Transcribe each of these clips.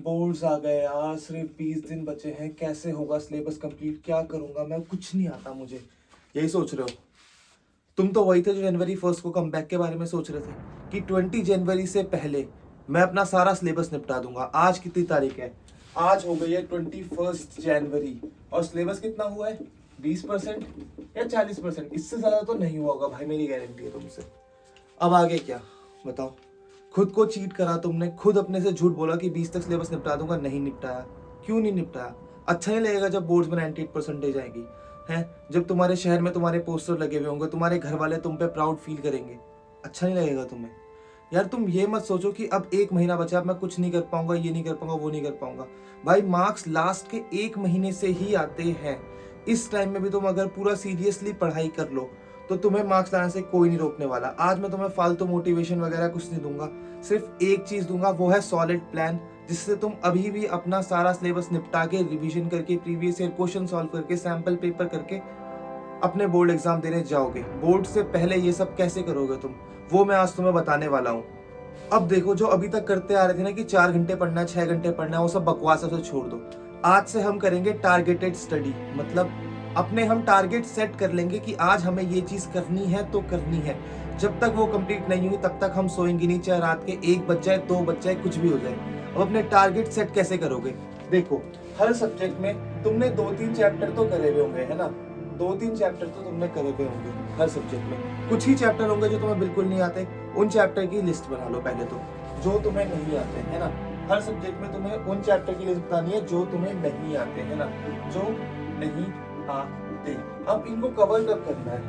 Boards आ गए यार, सिर्फ 20 दिन बचे हैं। कैसे होगा सिलेबस कंप्लीट, क्या करूंगा मैं, कुछ नहीं आता मुझे। यही सोच रहे हो तुम तो? वही थे जो जनवरी 1 को कमबैक के बारे में सोच रहे थे कि 20 जनवरी से पहले मैं अपना सारा सिलेबस निपटा दूंगा। आज कितनी तारीख है? आज हो गई है 21 जनवरी, और सिलेबस कितना हुआ है? 20% या 40%। इससे ज्यादा तो नहीं हुआ होगा भाई, मेरी गारंटी है तुमसे। अब आगे क्या बताओ? खुद को चीट करा तुमने, खुद अपने से झूठ बोला कि 20 तक सिलेबस निपटा दूंगा, नहीं निपटाया। क्यों नहीं निपटाया? अच्छा नहीं लगेगा जब बोर्ड्स में 98% आएगी हैं? जब तुम्हारे शहर में तुम्हारे पोस्टर लगे हुए होंगे, तुम्हारे घर वाले तुम पे प्राउड फील करेंगे, अच्छा नहीं लगेगा तुम्हें? यार तुम ये मत सोचो कि अब 1 महीना बचा, अब मैं कुछ नहीं कर पाऊंगा, ये नहीं कर पाऊंगा, वो नहीं कर पाऊंगा। भाई मार्क्स लास्ट के 1 महीने से ही आते हैं। इस टाइम में भी तुम अगर पूरा सीरियसली पढ़ाई कर लो तो तुम्हें मार्क्स लाने से कोई नहीं रोकने वाला। आज मैं तुम्हें फालतू मोटिवेशन वगैरह कुछ नहीं दूंगा, सिर्फ एक चीज दूंगा, वो है सॉलिड प्लान, जिससे तुम अभी भी अपना सारा सिलेबस निपटा के, रिवीजन करके, प्रीवियस ईयर क्वेश्चन सॉल्व करके, सैंपल पेपर करके अपने बोर्ड एग्जाम देने जाओगे। बोर्ड से पहले ये सब कैसे करोगे तुम, वो मैं आज तुम्हें बताने वाला हूँ। अब देखो, जो अभी तक करते आ रहे थे ना कि 4 घंटे पढ़ना है, 6 घंटे पढ़ना है, वो सब बकवास है, उसे छोड़ दो। आज से हम करेंगे टारगेटेड स्टडी। मतलब अपने हम टारगेट सेट कर लेंगे कि आज हमें ये चीज करनी है तो करनी है। जब तक वो कंप्लीट नहीं हुई तब तक हम सोएंगे नहीं, चाहे रात के 1 बज जाए, 2 बज जाए, कुछ भी हो जाए। अब अपने टारगेट सेट कैसे करोगे? देखो, हर सब्जेक्ट में तुमने 2-3 चैप्टर तो करे हुए होंगे, है ना? 2-3 चैप्टर तो तुमने करे हुए होंगे हर सब्जेक्ट में। कुछ ही चैप्टर होंगे जो तुम्हें बिल्कुल नहीं आते। उन चैप्टर की लिस्ट बना लो पहले तो, जो तुम्हें नहीं आते, है ना? हर सब्जेक्ट में तुम्हें उन चैप्टर की लिस्ट बतानी है जो तुम्हें नहीं आते, है ना? जो नहीं आते। अब इनको कवर कब करना है?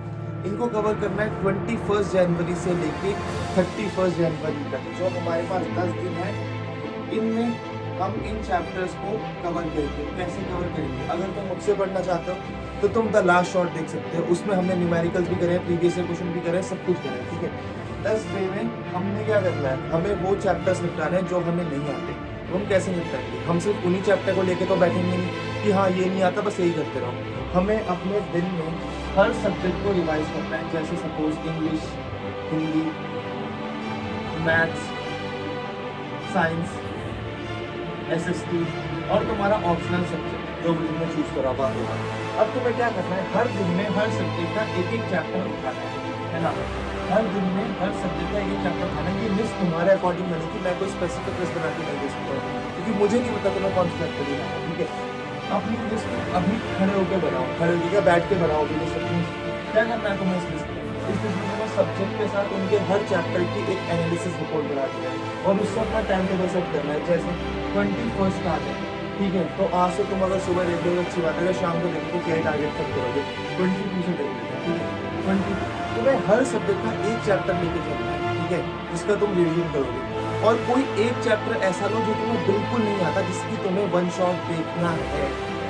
इनको कवर करना है 21 जनवरी से लेके 31 जनवरी तक। जो हमारे पास 10 दिन है, इनमें हम इन चैप्टर्स को कवर करेंगे। कैसे कवर करेंगे? अगर तुम मुझसे पढ़ना चाहते हो तो तुम द लास्ट शॉट देख सकते हो, उसमें हमने न्यूमेरिकल्स भी करे, प्रीवियस ईयर क्वेश्चन भी करे, सब कुछ करे, ठीक है? 10 डे में हमने क्या करना है? हमें वो चैप्टर्स निपटाने हैं जो हमें नहीं आते। तो हम कैसे निपटाएंगे? हम सिर्फ उन्हीं चैप्टर को लेके तो बैठेंगे नहीं कि हाँ ये नहीं आता बस यही करते रहो। हमें अपने दिन में हर सब्जेक्ट को रिवाइज करना है। जैसे suppose English, Hindi, maths, science, SST और तुम्हारा ऑप्शनल सब्जेक्ट जो भी तुमने चूज करा हुआ होगा। अब तुम्हें क्या करना है? हर दिन में हर सब्जेक्ट का एक एक चैप्टर उठाना है ना? हर दिन में हर सब्जेक्ट का एक एक चैप्टर उठाना है। ये लिस्ट तुम्हारे अकॉर्डिंग बनी कि मैं कोई स्पेसिफिक लिस्ट बना के नहीं दे सकता हूँ, क्योंकि मुझे नहीं पता तुम्हें कौन सा चैप्टर लेना है, ठीक है? अपनी लिस्ट अभी खड़े होकर बनाओ, खड़े होकर बैठ के बनाओ अपनी लिस्ट। क्या करना है तुम्हें इस लिस्ट में? इस लिस्ट में तुम्हें सब्जेक्ट के साथ उनके हर चैप्टर की एक एनालिसिस रिपोर्ट बना दी है और उससे अपना टाइम टेबल सेट करना है। जैसे 21 आ है, ठीक है? तो आज से तुम अगर सुबह देख लो अच्छी बात है, अगर शाम को देखो तो क्या टारगेट सेट करोगे? 22 से देख लेते हैं, ठीक है? 22 तुम्हें हर सब्जेक्ट का एक चैप्टर लेके चलना है, ठीक है? जिसका तुम रिवीजन करोगे। और कोई एक चैप्टर ऐसा लो जो तुम्हें बिल्कुल नहीं आता, जिसकी तुम्हें वन शॉट देखना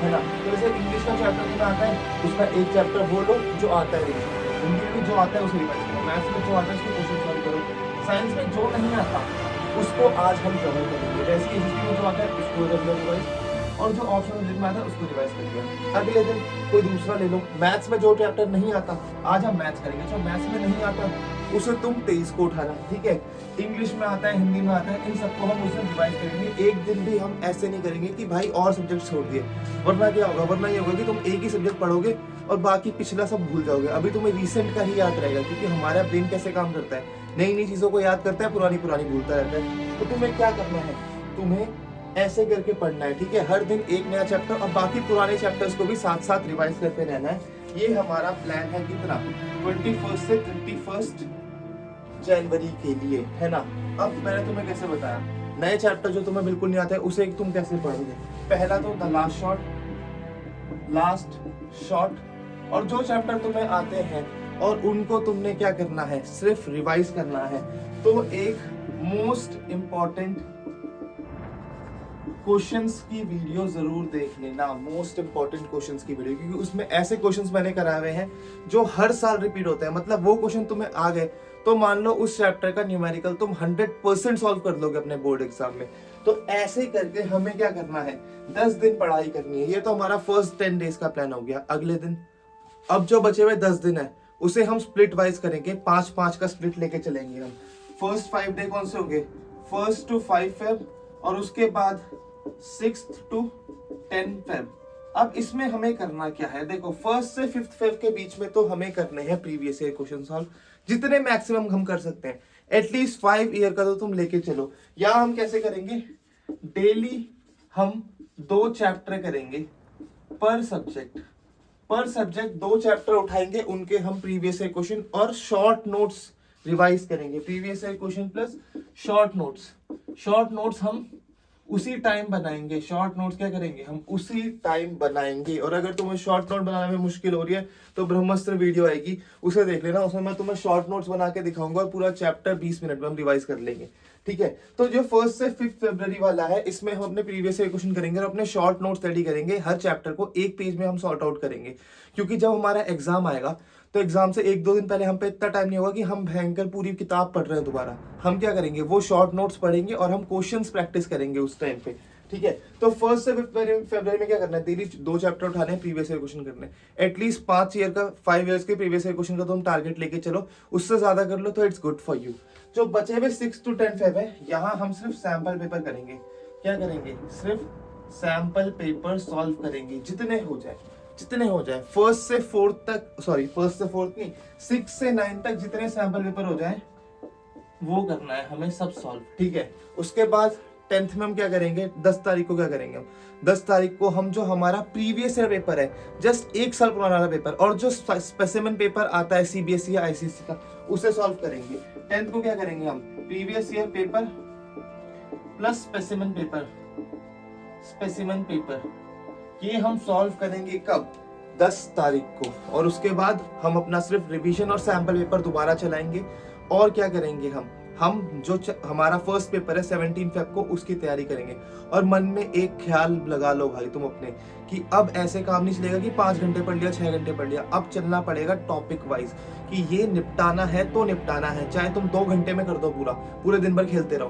है ना? तो जैसे इंग्लिश का चैप्टर तुम्हें आता है, उसका एक चैप्टर वो लो जो आता है रिवीजन करो। हिंदी में जो आता है उसे रिवाइज करो। मैथ्स में जो आता है उसको क्वेश्चन सॉल्व करो। साइंस में जो नहीं आता उसको आज हम कवर करेंगे। वैसे ही हिस्ट्री में जो आता है उसको रिवाइज, और जो ऑप्शन में आता है उसको रिवाइज कर दिया। अगले दिन कोई दूसरा ले लो। मैथ्स में जो चैप्टर नहीं आता आज हम मैथ्स करेंगे। जो मैथ्स में नहीं आता उसे तुम 23 को उठाना, ठीक है? इंग्लिश में आता है, हिंदी में आता है, इन सबको हम उसे रिवाइज करेंगे। एक दिन भी हम ऐसे नहीं करेंगे कि भाई और सब्जेक्ट छोड़ दिए, वरना क्या होगा? वरना ये होगा कि तुम एक ही सब्जेक्ट पढ़ोगे और बाकी पिछला सब भूल जाओगे। अभी तुम्हें रिसेंट का ही याद रहेगा, क्योंकि हमारा ब्रेन कैसे काम करता है, नई नई चीजों को याद करता है, पुरानी पुरानी भूलता रहता है। तो तुम्हें क्या करना है? तुम्हें ऐसे करके पढ़ना है, ठीक है? हर दिन एक नया चैप्टर और बाकी पुराने चैप्टर्स को भी साथ साथ रिवाइज करते रहना है। ये हमारा प्लान है। कितना? 21 से 31 जनवरी के लिए, है ना? अब मैंने तुम्हें कैसे बताया, नए चैप्टर जो तुम्हें बिल्कुल नहीं आते उसे तुम कैसे पढ़ोगे? पहला तो द लास्ट शॉट, और जो चैप्टर तुम्हें आते हैं और उनको तुमने क्या करना है? सिर्फ रिवाइज करना है। तो एक मोस्ट इंपॉर्टेंट क्वेश्चंस की वीडियो जरूर देख लेना, मोस्ट इंपॉर्टेंट क्वेश्चंस की वीडियो, क्योंकि उसमें ऐसे क्वेश्चंस मैंने कराए हुए हैं जो हर साल रिपीट होते हैं। मतलब वो क्वेश्चन तुम्हें आ गए तो मान लो उस चैप्टर का न्यूमेरिकल तुम 100% सॉल्व कर लोगे अपने बोर्ड एग्जाम में। तो ऐसे करके हमें क्या करना है? 10 दिन पढ़ाई करनी है। ये तो हमारा फर्स्ट 10 डेज का प्लान हो गया। अगले दिन, अब जो बचे हुए 10 दिन है उसे हम स्प्लिट वाइज करेंगे, 5-5 का स्प्लिट लेके चलेंगे हम। फर्स्ट 5 डे कौन से होंगे? 1 to 5 फेब, और उसके बाद 6 to 10 Feb। अब इसमें हमें करना क्या है, देखो 1 से 5 Feb के बीच में तो हमें करने हैं प्रीवियस ईयर क्वेश्चन सॉल्व, जितने मैक्सिमम हम कर सकते हैं। एटलीस्ट 5 ईयर का तो तुम लेके चलो। या हम कैसे करेंगे, डेली हम 2 चैप्टर करेंगे पर सब्जेक्ट। पर सब्जेक्ट 2 चैप्टर उठाएंगे, उनके हम प्रीवियस ईयर क्वेश्चन और शॉर्ट नोट्स रिवाइज करेंगे। Previous year question plus short notes. Short notes हम उसी टाइम बनाएंगे। शॉर्ट नोट्स क्या करेंगे, हम उसी टाइम बनाएंगे। और अगर तुम्हें शॉर्ट नोट बनाने में मुश्किल हो रही है तो ब्रह्मास्त्र वीडियो आएगी, उसे देख लेना। उसमें मैं तुम्हें शॉर्ट नोट्स बना के दिखाऊंगा और पूरा चैप्टर 20 मिनट में हम रिवाइज कर लेंगे, ठीक है। तो जो 1 से 5 फरवरी वाला है, इसमें हम अपने प्रीवियस ईयर क्वेश्चन करेंगे और अपने शॉर्ट नोट्स रेडी करेंगे। हर चैप्टर को एक पेज में हम सॉर्ट आउट करेंगे, क्योंकि जब हमारा एग्जाम आएगा तो एग्जाम से 1-2 दिन पहले हम पे इतना टाइम नहीं होगा कि हम भयंकर पूरी किताब पढ़ रहे हैं दोबारा। हम क्या करेंगे, वो शॉर्ट नोट्स पढ़ेंगे और हम क्वेश्चंस प्रैक्टिस करेंगे उस टाइम पे, ठीक है। तो 1 से 5 फरवरी में क्या करना है, डेली 2 चैप्टर उठाने हैं, प्रीवियस ईयर क्वेश्चन करने हैं। एटलीस्ट 5 ईयर्स के प्रीवियस ईयर क्वेश्चन का तो हम टारगेट लेके चलो। उससे ज्यादा कर लो तो इट्स गुड फॉर यू। जो बचे हुए 6 to 10 फेब है, यहाँ हम सिर्फ सैंपल पेपर करेंगे। क्या करेंगे, सिर्फ सैंपल पेपर सॉल्व करेंगे, जितने हो जाए। 1 से 4 तक, सॉरी 1 से 4 नहीं, 6 से 9 तक जितने सैंपल पेपर हो जाए वो करना है हमें सब सॉल्व, ठीक है। उसके बाद 10th में हम क्या करेंगे, 10 तारीख को क्या करेंगे हम 10 तारीख को हम जो हमारा प्रीवियस ईयर पेपर है, जस्ट 1 साल पुराना वाला पेपर, और जो स्पेसिमेन पेपर आता है सीबीएसई या आईसीएसई का, उसे सॉल्व करेंगे। 10th को क्या करेंगे हम, previous year paper plus specimen paper, ये हम सॉल्व करेंगे कब, 10 तारीख को। और उसके बाद हम अपना सिर्फ रिवीजन और सैंपल पेपर दोबारा चलाएंगे। और क्या करेंगे, हम जो हमारा फर्स्ट पेपर है 17 फेब को, उसकी तैयारी करेंगे। और मन में एक ख्याल लगा लो भाई तुम अपने, कि अब ऐसे काम नहीं चलेगा कि 5 घंटे पढ़ लिया, 6 घंटे पढ़ लिया। अब चलना पड़ेगा टॉपिक वाइज, कि ये निपटाना है तो निपटाना है, चाहे तुम 2 घंटे में कर दो, पूरे दिन भर खेलते रहो,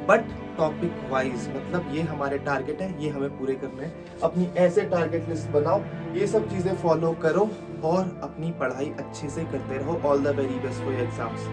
बट टॉपिक वाइज। मतलब ये हमारे टारगेट है, ये हमें पूरे करने हैं। अपनी ऐसे टारगेट लिस्ट बनाओ, ये सब चीजें फॉलो करो और अपनी पढ़ाई अच्छे से करते रहो। All the very best for your exams.